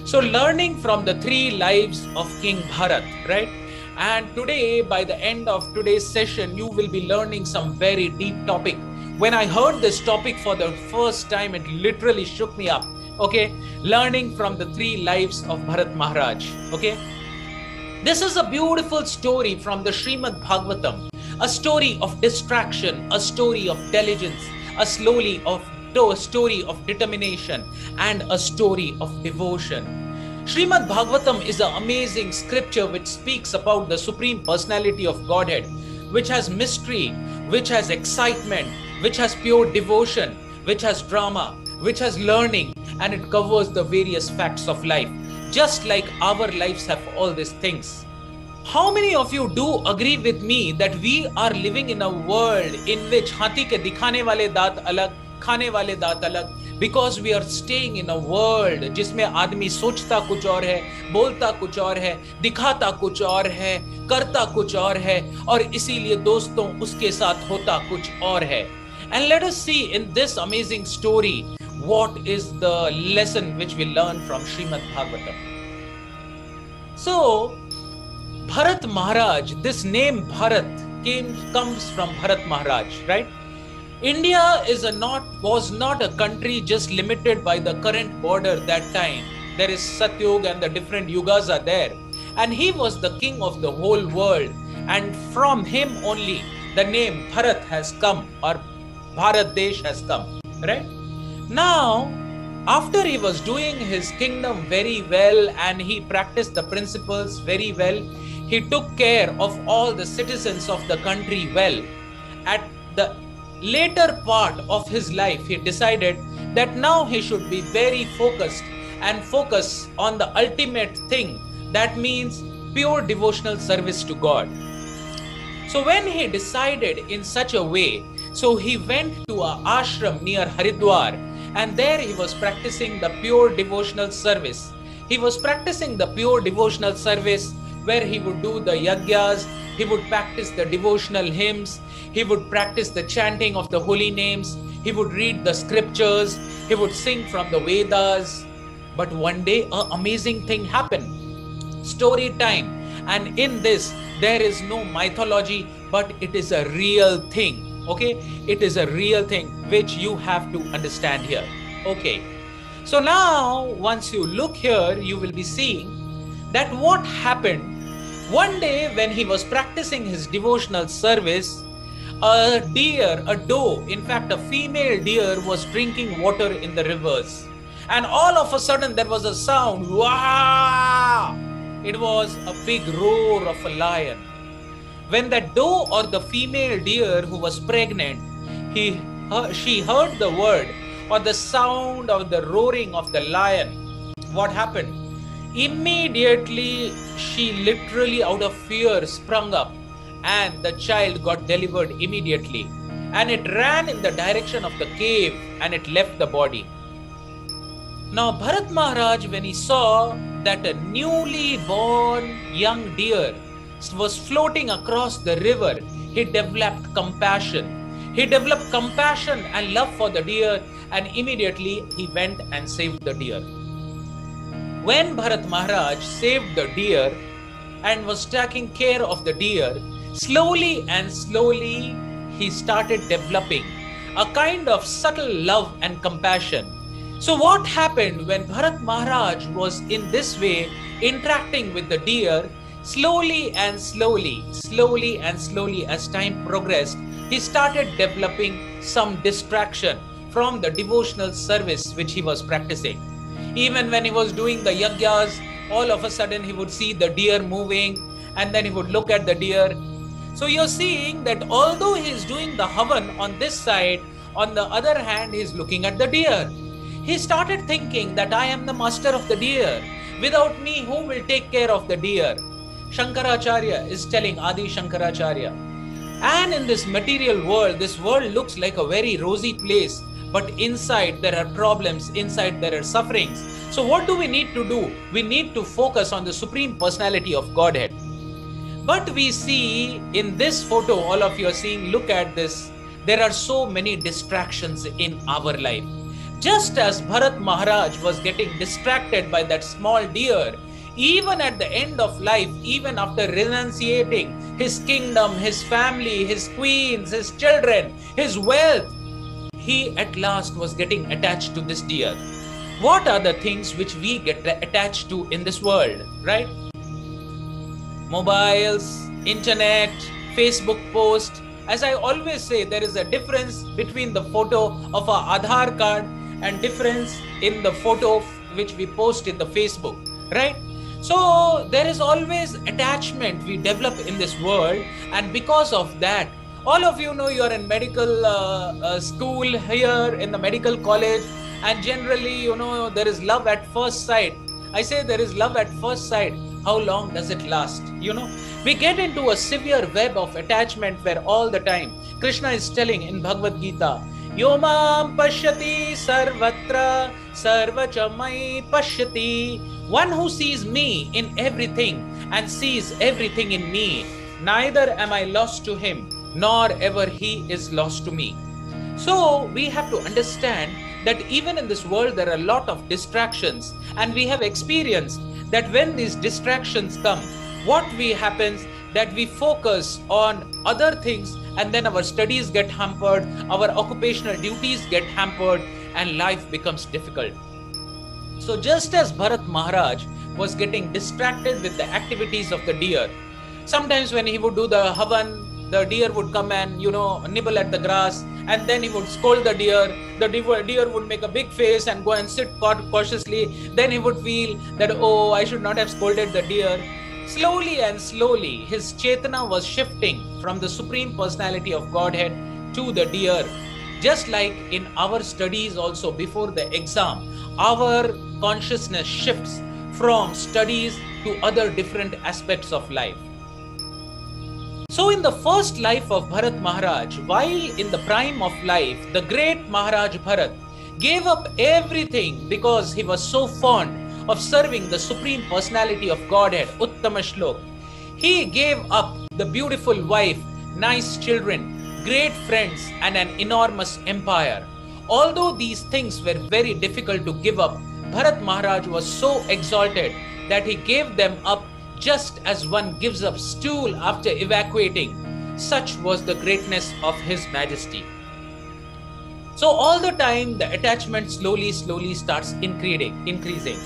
So learning from the three lives of King Bharat, right? And today, by the end of today's session, you will be learning some very deep topic. When I heard this topic for the first time, it literally shook me up. Okay, learning from the three lives of Bharat Maharaj. Okay, this is a beautiful story from the Srimad Bhagavatam, a story of distraction, a story of diligence, a story of determination, and a story of devotion. Srimad Bhagavatam is an amazing scripture which speaks about the Supreme Personality of Godhead, which has mystery, which has excitement, which has pure devotion, which has drama, which has learning, and it covers the various facts of life, just like our lives have all these things. How many of you do agree with me that we are living in a world in which हाथी के दिखाने वाले दांत अलग, खाने वाले दांत अलग, because we are staying in a world जिसमें आदमी सोचता कुछ और है, बोलता कुछ और है, दिखाता कुछ और है, करता कुछ और है, और इसीलिए दोस्तों उसके साथ होता कुछ और है. And let us see in this amazing story what is the lesson which we learn from Srimad Bhagavatam. So, Bharat Maharaj, this name Bharat comes from Bharat Maharaj, right? India was not a country just limited by the current border that time. There is Satyug and the different yugas are there. And he was the king of the whole world. And from him only the name Bharat has come, or Bharat Desh has come, right? Now, after he was doing his kingdom very well and he practiced the principles very well, he took care of all the citizens of the country well. At the later part of his life, he decided that now he should be very focused and focus on the ultimate thing. That means pure devotional service to God. So when he decided in such a way, so he went to an ashram near Haridwar, and there he was practicing the pure devotional service. He was practicing the pure devotional service where he would do the yagyas, he would practice the devotional hymns, he would practice the chanting of the holy names, he would read the scriptures, he would sing from the Vedas. But one day an amazing thing happened. Story time. And in this, there is no mythology, but it is a real thing. Okay, it is a real thing which you have to understand here. Okay, so now once you look here, you will be seeing that what happened one day when he was practicing his devotional service. A deer, a doe, in fact a female deer, was drinking water in the rivers, and all of a sudden there was a sound. Wow! It was a big roar of a lion. When the doe or the female deer who was pregnant, she heard the word or the sound of the roaring of the lion, what happened? Immediately she literally out of fear sprung up, and the child got delivered immediately, and it ran in the direction of the cave and it left the body. Now Bharat Maharaj, when he saw that a newly born young deer was floating across the river, he developed compassion. He developed compassion and love for the deer, and immediately he went and saved the deer. When Bharat Maharaj saved the deer and was taking care of the deer, slowly and slowly he started developing a kind of subtle love and compassion. So what happened when Bharat Maharaj was in this way interacting with the deer? Slowly and slowly as time progressed, he started developing some distraction from the devotional service which he was practicing. Even when he was doing the yagyas, all of a sudden he would see the deer moving, and then he would look at the deer. So you're seeing that although he is doing the havan on this side, on the other hand he is looking at the deer. He started thinking that I am the master of the deer. Without me, who will take care of the deer? Shankaracharya is telling Adi Shankaracharya. And in this material world, this world looks like a very rosy place, but inside there are problems, inside there are sufferings. So what do we need to do? We need to focus on the Supreme Personality of Godhead. But we see in this photo, all of you are seeing, look at this, there are so many distractions in our life. Just as Bharat Maharaj was getting distracted by that small deer, even at the end of life, even after renunciating his kingdom, his family, his queens, his children, his wealth, he at last was getting attached to this deer. What are the things which we get attached to in this world, right? Mobiles, internet, Facebook post. As I always say, there is a difference between the photo of our Aadhaar card and difference in the photo which we post in the Facebook, right? So there is always attachment we develop in this world, and because of that, all of you know, you're in medical school here in the medical college, and generally, you know, there is love at first sight. I say there is love at first sight. How long does it last? You know, we get into a severe web of attachment where all the time Krishna is telling in Bhagavad Gita, Yomam pashyati sarvatra sarvachamai pashyati. One who sees me in everything and sees everything in me, neither am I lost to him, nor ever he is lost to me. So we have to understand that even in this world there are a lot of distractions, and we have experienced that when these distractions come, what we happens that we focus on other things, and then our studies get hampered, our occupational duties get hampered, and life becomes difficult. So just as Bharat Maharaj was getting distracted with the activities of the deer, sometimes when he would do the havan, the deer would come and, you know, nibble at the grass, and then he would scold the deer. The deer would make a big face and go and sit cautiously. Then he would feel that, oh, I should not have scolded the deer. Slowly and slowly, his Chetana was shifting from the Supreme Personality of Godhead to the deer. Just like in our studies also before the exam, our consciousness shifts from studies to other different aspects of life. So in the first life of Bharat Maharaj, while in the prime of life, the great Maharaj Bharat gave up everything because he was so fond of serving the Supreme Personality of Godhead, Uttama Shlok. He gave up the beautiful wife, nice children, great friends, and an enormous empire. Although these things were very difficult to give up, Bharat Maharaj was so exalted that he gave them up just as one gives up stool after evacuating. Such was the greatness of His Majesty. So all the time the attachment slowly starts increasing.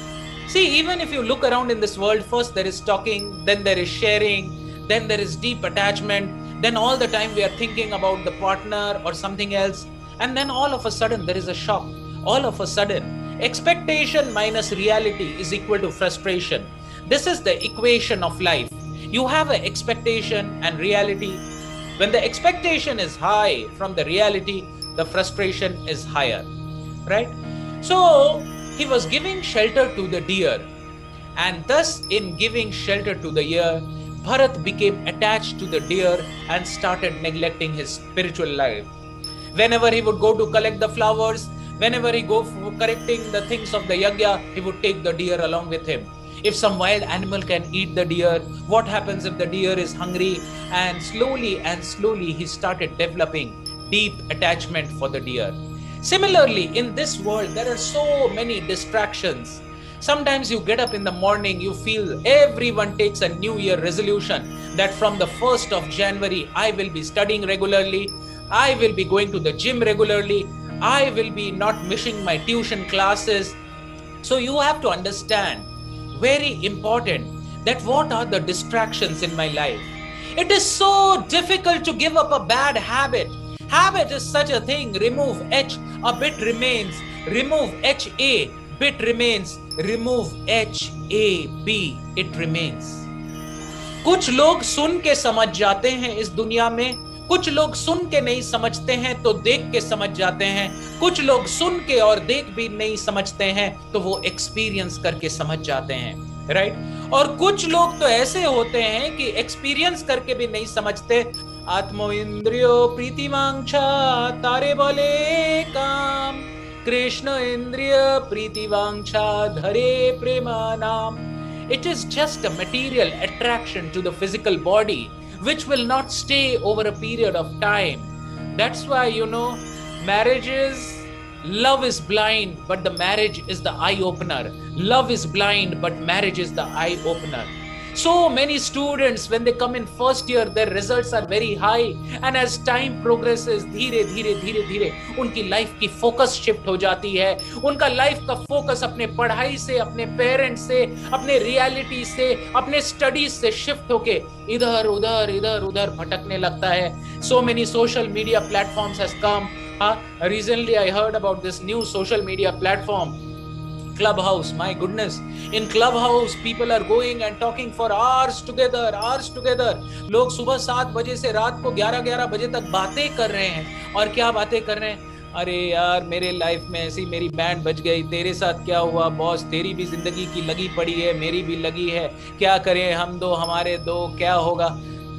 See, even if you look around in this world, first there is talking, then there is sharing, then there is deep attachment, then all the time we are thinking about the partner or something else, and then all of a sudden there is a shock. All of a sudden, expectation minus reality is equal to frustration. This is the equation of life. You have an expectation and reality. When the expectation is high from the reality, the frustration is higher, right? So he was giving shelter to the deer, and thus in giving shelter to the deer, Bharat became attached to the deer and started neglecting his spiritual life. Whenever he would go to collect the flowers, whenever he go for correcting the things of the yajna, he would take the deer along with him. If some wild animal can eat the deer, what happens if the deer is hungry? And slowly he started developing deep attachment for the deer. Similarly, in this world, there are so many distractions. Sometimes you get up in the morning, you feel everyone takes a New Year resolution that from the 1st of January, I will be studying regularly, I will be going to the gym regularly, I will be not missing my tuition classes. So you have to understand, very important, that what are the distractions in my life. It is so difficult to give up a bad habit. Habit is such a thing. Remove H, a bit remains. Remove HA, bit remains. Remove HAB, it remains. कुछ लोग सुन के समझ जाते हैं इस दुनिया में, कुछ लोग सुन के नहीं समझते हैं तो देख के समझ जाते हैं, कुछ लोग सुन के और देख भी नहीं समझते हैं तो वो एक्सपीरियंस करके समझ जाते हैं, राइट? और कुछ लोग तो ऐसे होते हैं कि एक्सपीरियंस करके भी नहीं समझते. आत्मो इंद्रियो प्रीतिवांछा तारे बोले काम, कृष्ण इंद्रिय प्रीतिवांछा धरे प्रेमा नाम. It is just a material attraction to the physical body which will not stay over a period of time. That's why, marriages Love is blind, but the marriage is the eye opener. Love is blind, but marriage is the eye opener. So many students, when they come in first year, their results are very high, and as time progresses, धीरे धीरे धीरे धीरे उनकी life की focus shift हो जाती है. उनका लाइफ का फोकस अपने पढ़ाई से, अपने पेरेंट्स से, अपने रियलिटी से, अपने स्टडीज से शिफ्ट होके इधर उधर भटकने लगता है. So many social media platforms has come. Recently I heard about this new social media platform, Clubhouse. My goodness, in Clubhouse people are going and talking for hours together. लोग सुबह 7 बजे से रात को 11 बजे तक बातें कर रहे हैं. और क्या बातें कर रहे हैं? अरे यार, मेरे लाइफ में ऐसी मेरी बैंड बज गई, तेरे साथ क्या हुआ बॉस, तेरी भी जिंदगी की लगी पड़ी है, मेरी भी लगी है, क्या करें हम दो, हमारे दो, क्या होगा.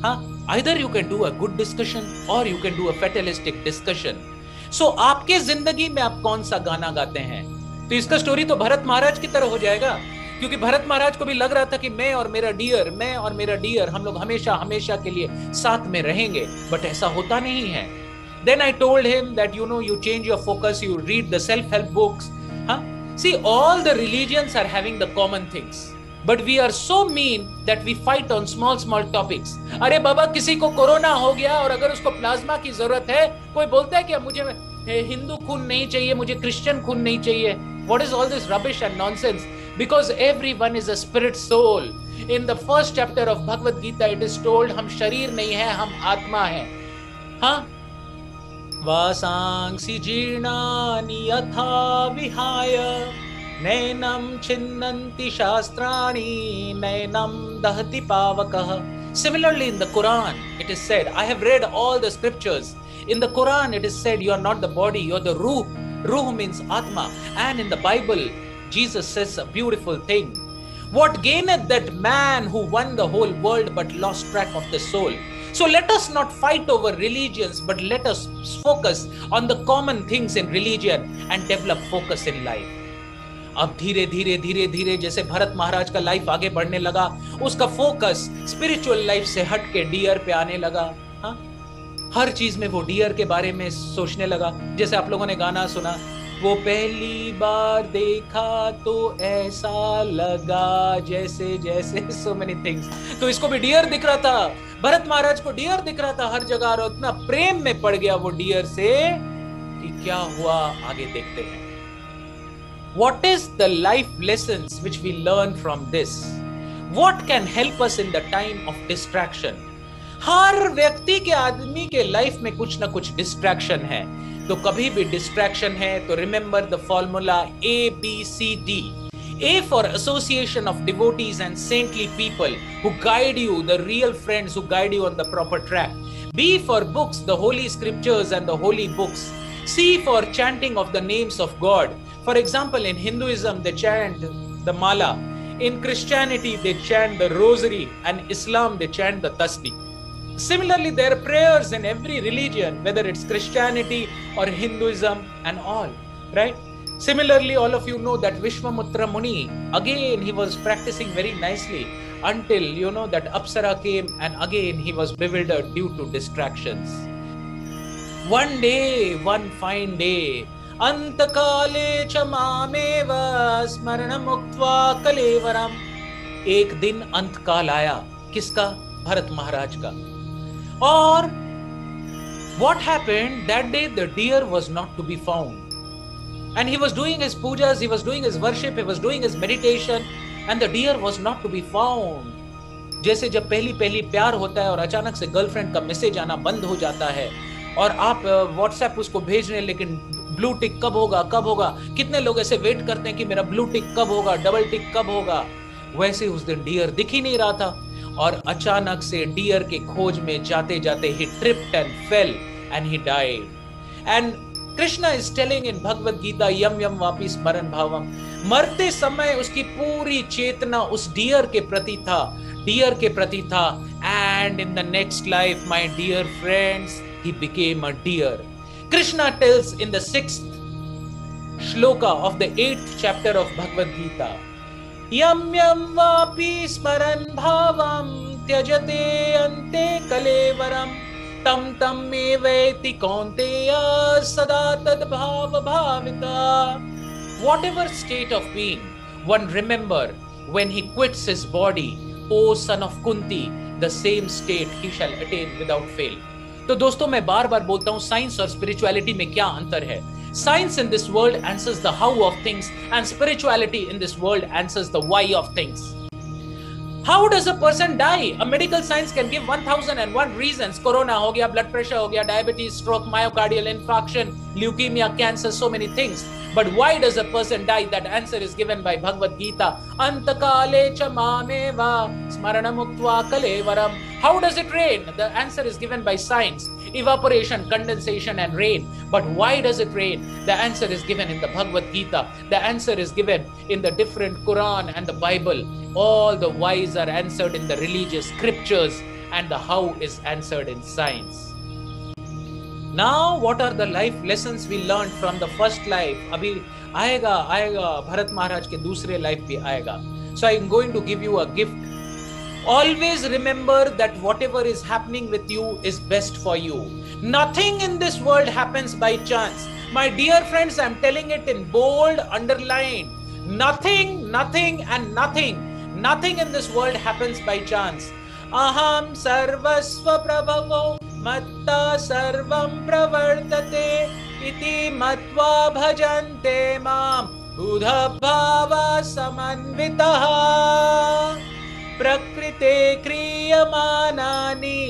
हाँ, either you can do a good discussion or you can do a fatalistic discussion. So आपके जिंदगी में आप कौन सा गाना गाते हैं? तो इसका स्टोरी तो भरत महाराज की तरह हो जाएगा, क्योंकि भरत महाराज को भी लग रहा था कि मैं और मेरा डियर हम लोग हमेशा के लिए साथ में रहेंगे, बट ऐसा होता नहीं है. Then I told him that you change your focus, you read the self-help books. See, all the religions are having the common things, but we are so mean that we fight on small topics. अरे बाबा, किसी को corona हो गया और अगर उसको plasma की जरूरत है, कोई बोलता है कि मुझे हिंदू खून नहीं चाहिए, मुझे क्रिश्चियन खून नहीं चाहिए. What is all this rubbish and nonsense? Because everyone is a spirit soul. In the first chapter of Bhagavad Gita, it is told, हम शरीर नहीं है, हम आत्मा है. हाँ, वासांसि जीर्णानि यथा विहाय नैनं छिन्नन्ति शास्त्राणि नैनं दहति पावकः. Similarly, in the Quran, it is said, I have read all the scriptures. In the Quran, it is said, you are not the body, you are the ruh. Ruh means Atma. And in the Bible, Jesus says a beautiful thing. What gaineth that man who won the whole world but lost track of the soul? So let us not fight over religions, but let us focus on the common things in religion and develop focus in life. अब धीरे धीरे जैसे भरत महाराज का life आगे बढ़ने लगा, उसका focus spiritual life से हट के डियर पे आने लगा. हाँ, हर चीज में वो डियर के बारे में सोचने लगा. जैसे आप लोगों ने गाना सुना, वो पहली बार देखा तो ऐसा लगा जैसे so many things. तो इसको भी डियर दिख रहा था, भरत महाराज को डियर दिख रहा था हर जगह, और इतना प्रेम में पड़ गया वो डियर से कि क्या हुआ आगे देखते हैं. What is the life lessons which we learn from this? What can help us in the time of distraction? हर व्यक्ति के, आदमी के लाइफ में कुछ ना कुछ डिस्ट्रैक्शन है. तो कभी भी डिस्ट्रैक्शन है तो remember the formula ABCD. A for association of devotees and saintly people who guide you, the real friends who guide you on the proper track. B for books, the holy scriptures and the holy books. C for chanting of the names of God. For example, in Hinduism, they chant the mala. In Christianity, they chant the rosary. And Islam, they chant the tasbih. Similarly, there are prayers in every religion, whether it's Christianity or Hinduism and all, right? Similarly, all of you know that Vishwamutra Muni, again, he was practicing very nicely until, that Apsara came, and again, he was bewildered due to distractions. One day, one fine day, अंतकाले च मामेव स्मरणम् उक्त्वा कलेवरम. एक दिन अंतकाल आया, किसका? भरत महाराज का. और what happened that day? The deer was not to be found, and he was doing his pujas, he was doing his worship, he was doing his meditation, and the deer was not to be found. जैसे जब पहली प्यार होता है और अचानक से girlfriend का मैसेज आना बंद हो जाता है, और आप व्हाट्सएप उसको भेज रहे हैं, लेकिन ब्लू टिक कब होगा. कितने लोग ऐसे वेट करते हैं कि मेरा ब्लू टिक कब होगा, डबल टिक कब होगा. वैसे उस दिन डियर दिख ही नहीं रहा था, और अचानक से डियर के खोज में जाते जाते he tripped and fell and he died. And Krishna is telling in Bhagavad Gita, yam yam vapi smaran bhavam. मरते समय उसकी पूरी चेतना उस डियर के प्रति था. And in the next life, my dear friends, he became a deer. Krishna tells in the 6th shloka of the 8th chapter of Bhagavad Gita, yam yam vapi smaran bhavam tyajate ante kalevaram तं तं मे वेति कौन्तेय सदा तद्भाव भाविता. Whatever state of being one remember when he quits his body, O son of Kunti, the same state he shall attain without fail. तो दोस्तों मैं बार बार बोलता हूं science और स्पिरिचुअलिटी में क्या अंतर है. Science in this world answers the how of things and spirituality in this world answers the why of things. How does a person die? A medical science can give 1001 reasons. Corona ho gaya, blood pressure ho gaya, diabetes, stroke, myocardial infarction, leukemia, cancer, so many things. But why does a person die? That answer is given by Bhagavad Gita. Antakale cha mameva smaranamukva kalevaram. How does it rain? The answer is given by science. Evaporation, condensation and rain. But why does it rain? The answer is given in the Bhagavad Gita. The answer is given in the different Quran and the Bible. All the whys are answered in the religious scriptures and the how is answered in science. Now, what are the life lessons we learned from the first life? अभी आएगा भरत महाराज के दूसरे life भी आएगा. So I am going to give you a gift. Always remember that whatever is happening with you is best for you. Nothing in this world happens by chance. My dear friends, I am telling it in bold, underlined. Nothing in this world happens by chance. Aham sarvasva prabhavo matta sarvam pravartate iti matva bhajante mam buddha bhava samanvitaha prakrite kriyamanani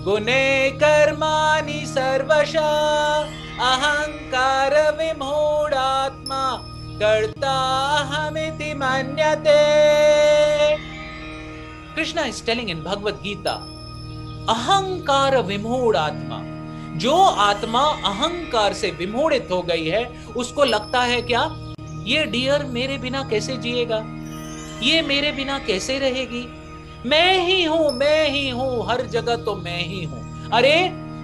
gune karmani sarvasha ahankara vimhodatma kartahamiti manyate. Krishna is telling in Bhagavad Gita, अहंकार विमूढ़ आत्मा, जो आत्मा अहंकार से विमूढ़ित हो गई है उसको लगता है क्या, ये डियर मेरे बिना कैसे जिएगा, ये मेरे बिना कैसे रहेगी, मैं ही हूं, हर जगह तो मैं ही हूं. अरे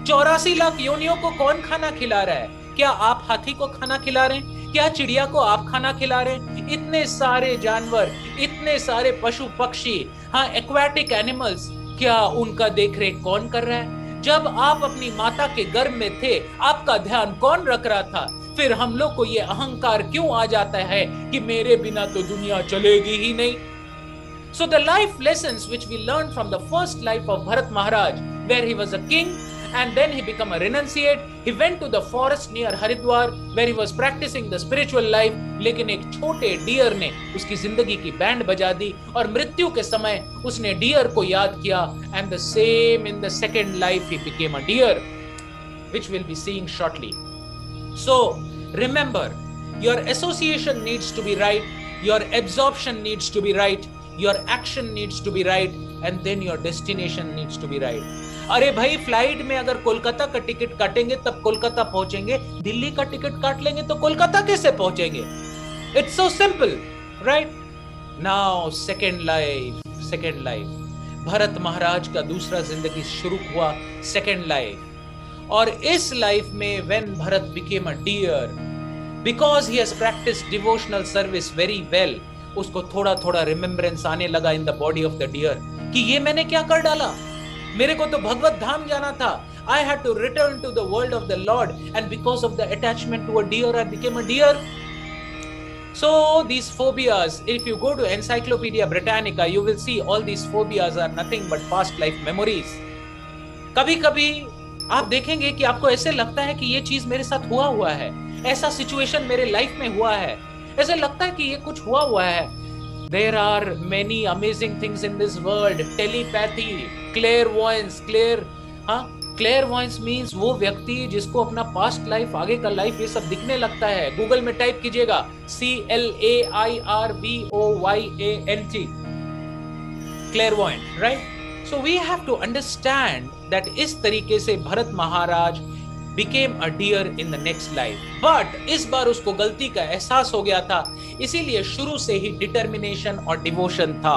84 लाख योनियों को कौन खाना खिला रहा है? क्या आप हाथी को खाना खिला रहे हैं? क्या चिड़िया को आप खाना खिला रहे हैं? इतने सारे जानवर, इतने सारे पशु पक्षी, हाँ एक्वाटिक एनिमल्स, क्या उनका देखरेख कौन कर रहा है? जब आप अपनी माता के गर्भ में थे आपका ध्यान कौन रख रहा था? फिर हम लोग को ये अहंकार क्यों आ जाता है कि मेरे बिना तो दुनिया चलेगी ही नहीं? So the life lessons which we learned from the first life of Bharat Maharaj, where he was a king and then he became a renunciate, he went to the forest near Haridwar where he was practicing the spiritual life, लेकिन एक छोटे dear ने उसकी जिंदगी की band बजा दी और मृत्यु के समय उसने डियर को याद किया. And the same in the second life he became a deer, which we'll be seeing shortly. So remember, your association needs to be right, your absorption needs to be right, your action needs to be right, and then your destination needs to be right. अरे भाई flight में अगर कोलकाता का ticket काटेंगे तब कोलकाता पहुंचेंगे, दिल्ली का ticket काट लेंगे तो कोलकाता कैसे पहुंचेंगे? It's so simple, right? Now second life Bharat Maharaj का दूसरा जिंदगी शुरू हुआ, सेकेंड लाइफ. और इस लाइफ में when Bharat became a deer, because he has practised devotional service very well, उसको थोड़ा थोड़ा रिमेम्बरेंस आने लगा in the body of the deer कि ये मैंने क्या कर डाला, मेरे को तो भगवत धाम जाना था. I had to return to the world of the Lord, and because of the attachment to a deer, I became a deer. So these phobias, if you go to Encyclopedia Britannica, you will see all these phobias are nothing but past life memories. कभी कभी आप देखेंगे कि आपको ऐसे लगता है कि ये चीज मेरे साथ हुआ है, ऐसा सिचुएशन मेरे लाइफ में हुआ है, ऐसे लगता है कि ये कुछ हुआ है. There are many amazing things in this world. Telepathy, clairvoyance, clairvoyance means वो व्यक्ति जिसको अपना past life, आगे का life ये सब दिखने लगता है. गूगल में टाइप कीजिएगा CLAIRVOYANT, clairvoyant, right? So we have to understand that इस तरीके से भरत महाराज became a deer in the next life. But इस बार उसको गलती का एहसास हो गया था, इसीलिए शुरू से ही determination और devotion था.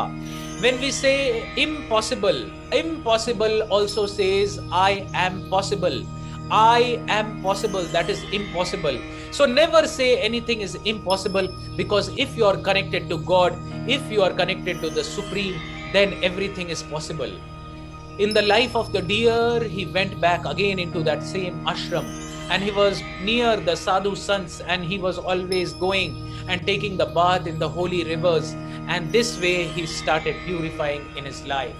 When we say impossible, impossible also says I am possible. I am possible, that is impossible. So never say anything is impossible, because if you are connected to God, if you are connected to the Supreme, then everything is possible. In the life of the deer, he went back again into that same ashram, and he was near the sadhu sants, and he was always going and taking the bath in the holy rivers, and this way he started purifying in his life.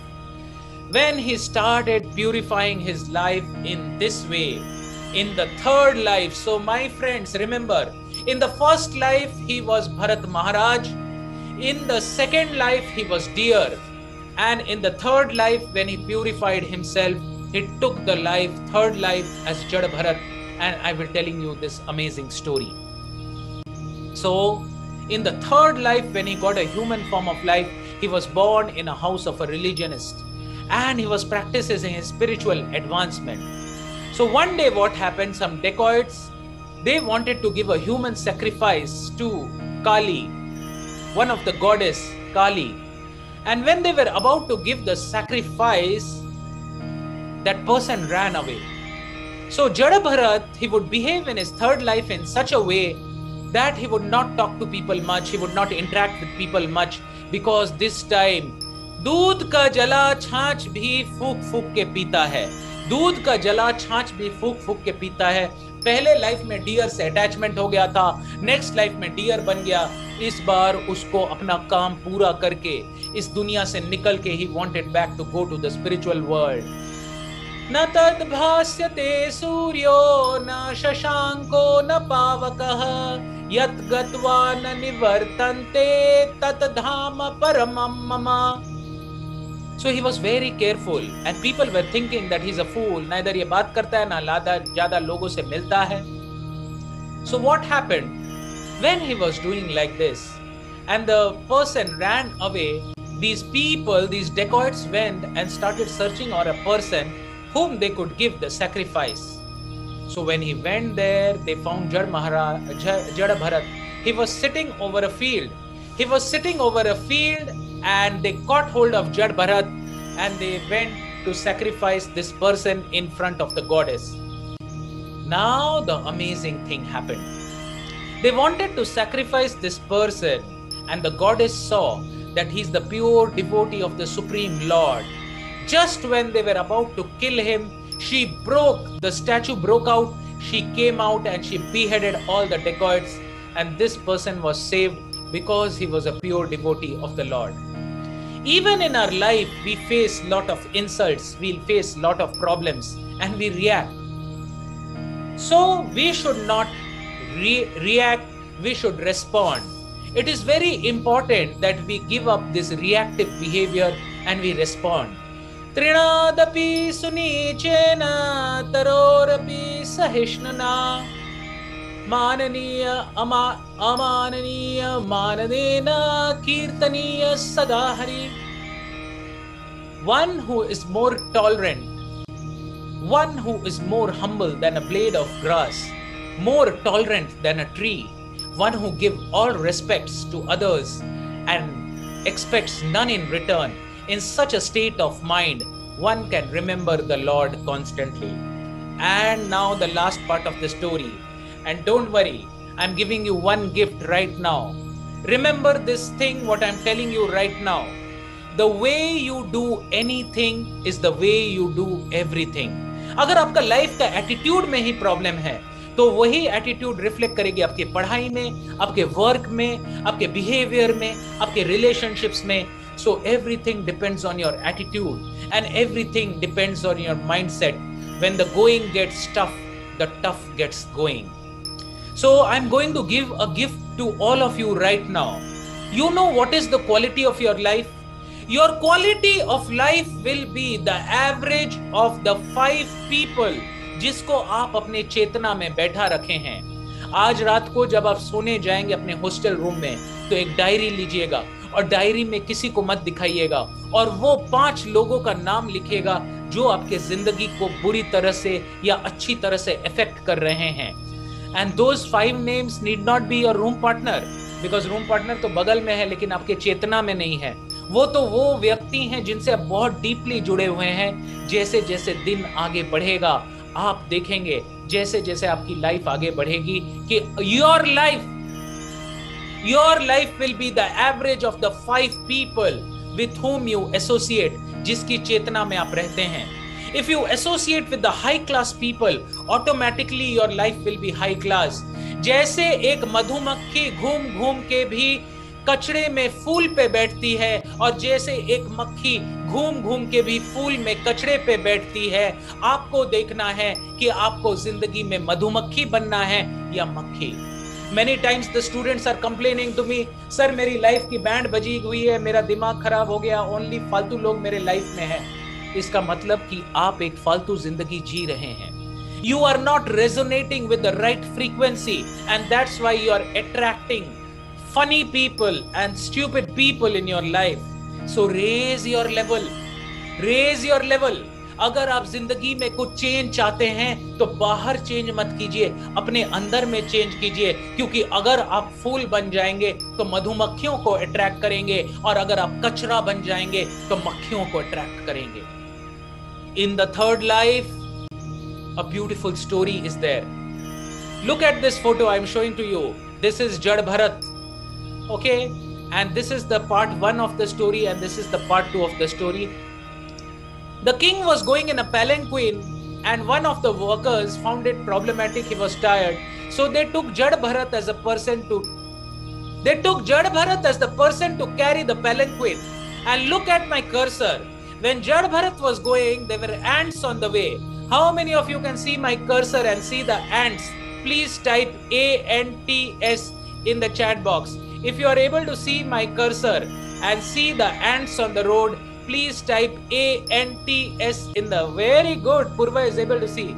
When he started purifying his life in this way, in the third life, so my friends, remember, in the first life he was Bharat Maharaj, in the second life he was deer, and in the third life, when he purified himself, he took the third life as Jada Bharat, and I will telling you this amazing story. So, in the third life, when he got a human form of life, he was born in a house of a religionist, and he was practicing his spiritual advancement. So one day what happened, some dacoits, they wanted to give a human sacrifice to Kali, one of the goddess Kali. And when they were about to give the sacrifice, that person ran away. So Jada Bharat, he would behave in his third life in such a way that he would not talk to people much, he would not interact with people much, because this time, दूध का जला छाछ भी फूक फूक के पीता है, दूध का जला छाछ भी फूक फूक के पीता है. पहले लाइफ में डियर से अटैचमेंट हो गया था, नेक्स्ट लाइफ में डियर बन गया. इस बार उसको अपना काम पूरा करके इस दुनिया से निकल के he wanted back to go to the spiritual world. न तद् भास्यते सूर्यो न शशांको न पावकः यत् गत्वा न निवर्तन्ते तत् धाम परमं मम. So he was very careful, and people were thinking that he's a fool. Neither ये बात करता है ना ज़्यादा लोगों से मिलता है. So what happened when he was doing like this, and the person ran away? These people, these dacoits, went and started searching for a person whom they could give the sacrifice. So when he went there, they found Jada Bharat. He was sitting over a field. He was sitting over a field, and they caught hold of Jada Bharat, and they went to sacrifice this person in front of the goddess. Now the amazing thing happened. They wanted to sacrifice this person, and the goddess saw that he's the pure devotee of the Supreme Lord. Just when they were about to kill him, the statue broke out, she came out and she beheaded all the dacoits, and this person was saved because he was a pure devotee of the Lord. Even in our life, we face lot of insults, we'll face lot of problems, and we react. So we should not react, we should respond. It is very important that we give up this reactive behavior and we respond. Trinadapi sunicena tarorapi sahishnana mananiya amananiya manadena kirtaniya sadahari. One who is more tolerant, one who is more humble than a blade of grass, more tolerant than a tree, one who gives all respects to others and expects none in return. In such a state of mind, one can remember the Lord constantly. And now the last part of the story. And don't worry, I'm giving you one gift right now. Remember this thing, what I'm telling you right now. The way you do anything is the way you do everything. अगर आपका life का attitude में ही problem है, तो वही attitude reflect करेगी आपके पढ़ाई में, आपके वर्क में, आपके बिहेवियर में, आपके रिलेशनशिप्स में. So everything depends on your attitude, and everything depends on your mindset. When the going gets tough, the tough gets going. So I'm going to give a gift to all of you right now. You know what is the quality of your life? Your quality of life will be the average of the 5 people जिसको आप अपने चेतना में बैठा रखे हैं. आज रात को जब आप सोने जाएंगे अपने हॉस्टल रूम में, तो एक डायरी लीजिएगा और डायरी में किसी को मत दिखाइएगा, और वो 5 लोगों का नाम लिखिएगा जो आपके जिंदगी को बुरी तरह से या अच्छी तरह से इफेक्ट कर रहे हैं. And those 5 names need not be your room partner, because room partner तो बगल में है लेकिन आपके चेतना में नहीं है. वो तो वो व्यक्ति हैं जिनसे आप बहुत डीपली जुड़े हुए हैं. जैसे जैसे दिन आगे बढ़ेगा, आप देखेंगे जैसे जैसे आपकी लाइफ आगे बढ़ेगी कि your life will be the average of the 5 people with whom you associate, जिसकी चेतना में आप रहते हैं. If you associate with the high class people, automatically your life will be high class. जैसे एक मधुमक्खी घूम घूम के भी कचरे में फूल पे बैठती है, और जैसे एक मक्खी घूम घूम के भी फूल में कचरे पे बैठती है, आपको देखना है कि आपको जिंदगी में मधुमक्खी बनना है या मक्खी. Many times the students are complaining to me, sir मेरी लाइफ की बैंड बजी हुई है, मेरा दिमाग खराब हो गया, ओनली फालतू लोग मेरे लाइफ में हैं. इसका मतलब कि आप एक फालतू जिंदगी जी रहे हैं. You are not resonating with the right frequency, and that's why you are attracting funny people and stupid people in your life. So raise your level. Raise your level. अगर आप जिंदगी में कुछ चेंज चाहते हैं तो बाहर चेंज मत कीजिए, अपने अंदर में चेंज कीजिए, क्योंकि अगर आप फूल बन जाएंगे तो मधुमक्खियों को अट्रैक्ट करेंगे, और अगर आप कचरा बन जाएंगे तो मक्खियों को अट्रैक्ट करेंगे. In the third life, a beautiful story is there. Look at this photo I am showing to you. This is Jad Bharat. Okay, and this is the part 1 of the story, and this is the part 2 of the story. The king was going in a palanquin, and one of the workers found it problematic. He was tired, so they took Jad Bharat as a person to carry the palanquin. And look at my cursor. When Jad Bharat was going, there were ants on the way. How many of you can see my cursor and see the ants? Please type ANTS in the chat box. If you are able to see my cursor and see the ants on the road, please type ANTS in the. Very good. Purva is able to see.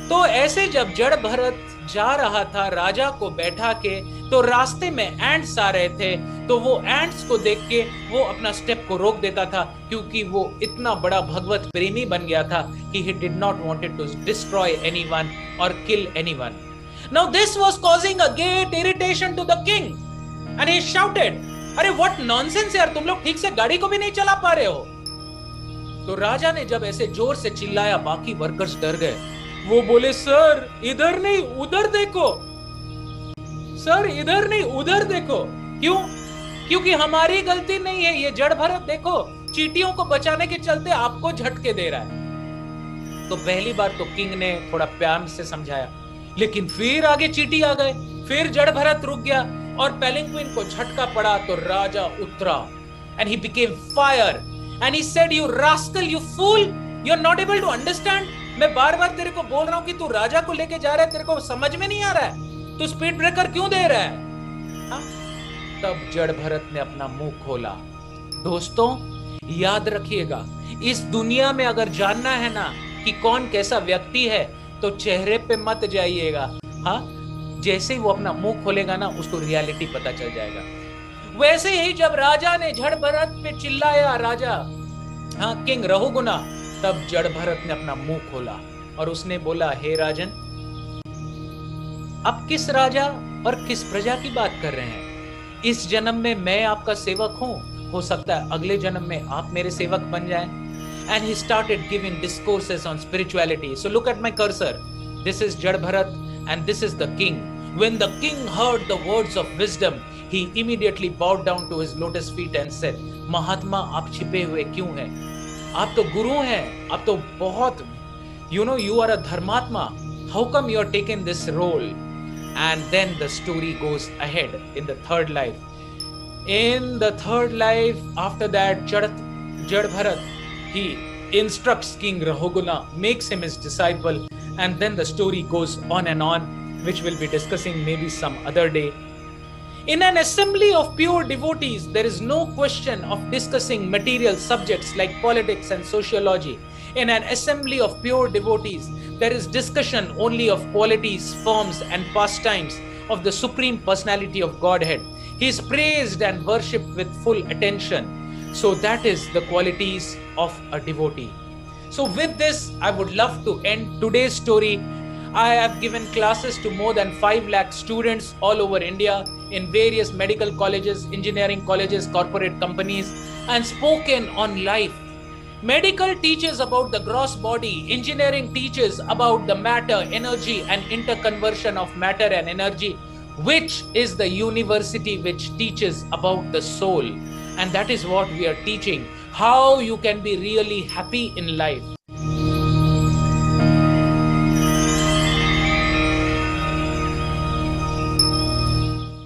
तो ऐसे जब जड़ भरत जा रहा था राजा को बैठा के, तो रास्ते में एंट्स आ रहे थे, तो वो एंट्स को देख के वो अपना स्टेप को रोक देता था, क्योंकि वो इतना बड़ा भगवत प्रेमी बन गया था कि he did not wanted to destroy anyone or kill anyone. Now this was causing a great irritation to the king, and he shouted, अरे what nonsense यार, तुम लोग ठीक से गाड़ी को भी नहीं चला पा रहे हो. तो राजा ने जब ऐसे जोर से चिल्लाया, बाकी वर्कर्स डर गए. वो बोले, सर इधर नहीं उधर देखो, सर इधर नहीं उधर देखो. क्यों? क्योंकि हमारी गलती नहीं है, ये जड़ भरत देखो चींटियों को बचाने के चलते आपको झटके दे रहा है. तो पहली बार तो किंग ने थोड़ा प्यार से समझाया, लेकिन फिर आगे चींटी आ गए, फिर जड़ भरत रुक गया और पेलिंक्विन को झटका पड़ा तो राजा उतरा. And he became fire and he said, you rascal, you fool, you're not able to understand. मैं बार बार तेरे को बोल रहा हूं कि तू राजा को लेके जा रहा है, तेरे को समझ में नहीं आ रहा है, तू स्पीड ब्रेकर क्यों दे रहा है. हा? तब जड़ भरत ने अपना मुंह खोला. दोस्तों याद रखिएगा, इस दुनिया में अगर जानना है ना कि कौन कैसा व्यक्ति है, तो चेहरे पे मत जाइएगा. हाँ, जैसे ही वो अपना मुंह खोलेगा ना, उसको रियलिटी पता चल जाएगा. वैसे ही जब राजा ने जड़ भरत पे चिल्लाया, राजा, हाँ किंग रहुगुना, तब जड़ भरत ने अपना मुंह खोला और उसने बोला, हे राजन, अब किस राजा और किस प्रजा की बात कर रहे हैं? इस जन्म में मैं आपका सेवक हूं, हो सकता है अगले जन्म में आप मेरे सेवक बन जाएं. And he started giving discourses on spirituality. So look at my cursor. This is Jad Bharat and this is the king. When the king heard the words of wisdom, he immediately bowed down to his lotus feet and said, महात्मा आप छिपे हुए क्यों हैं? आप तो गुरु हैं, आप तो बहुत, you are a dharmatma. How come you are taking this role? And then the story goes ahead in the third life. In the third life, after that, Jad Bharat, he instructs King Rahuguna, makes him his disciple, and then the story goes on and on, which we'll be discussing maybe some other day. In an assembly of pure devotees, there is no question of discussing material subjects like politics and sociology. In an assembly of pure devotees, there is discussion only of qualities, forms, and pastimes of the Supreme Personality of Godhead. He is praised and worshipped with full attention. So that is the qualities of a devotee. So with this, I would love to end today's story. I have given classes to more than 5 lakh students all over India in various medical colleges, engineering colleges, corporate companies, and spoken on life. Medical teaches about the gross body, engineering teaches about the matter, energy, and interconversion of matter and energy, which is the university which teaches about the soul. And that is what we are teaching, how you can be really happy in life.